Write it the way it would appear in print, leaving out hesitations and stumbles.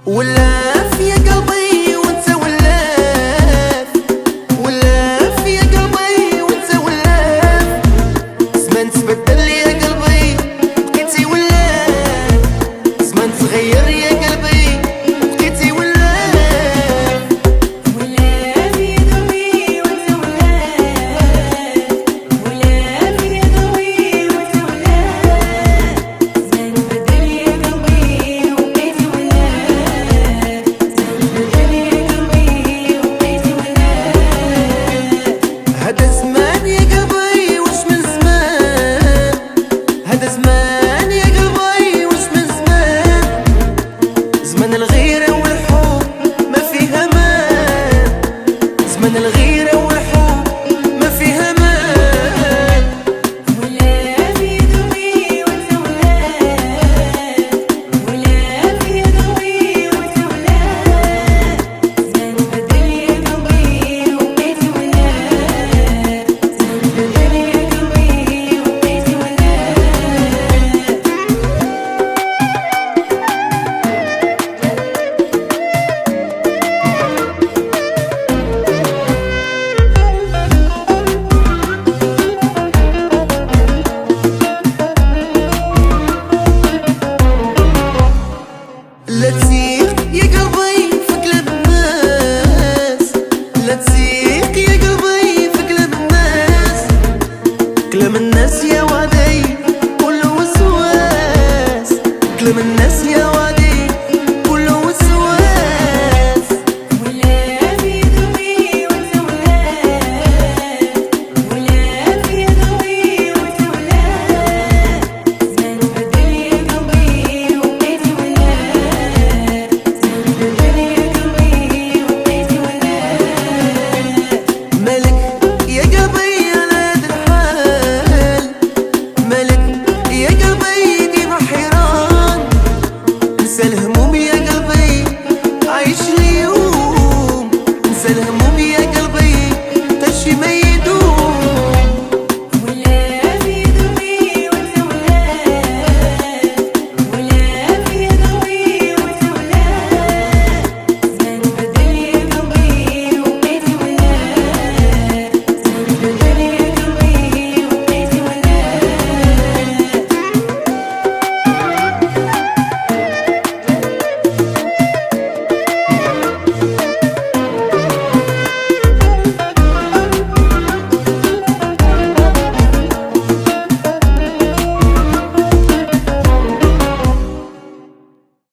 ولاف يا قلبي وانت ولاف، ولاف يا قلبي وانت ولاف، زمان تبدل يا قلبي بقيتي ولاف، زمان تغير يا قلبي بقيتي ولاف. ولاف يا قلبي وانت ولاف، ولاف يا قلبي وانت ولاف، زمان تبدل يا قلبي وبقيتي ولاف. هذا زمان يا قلبي وش من زمان، هذا زمان يا قلبي وش من زمان، زمان الغيرة والحب ما فيها مان، زمان الغيرة والحب ما فيها مان. ولاف يا قلبي وانت ولاف، ولاف يا قلبي وانت ولاف، زمان تبدل يا قلبي وبقيتي ولاف، زمان تبدل يا قلبي وبقيتي ولاف. لا تسيق يا قلبي في قلب الناس، لا تسيق يا قلبي في قلب الناس، كلام الناس يا وادي كله وسواس، كلام الناس يا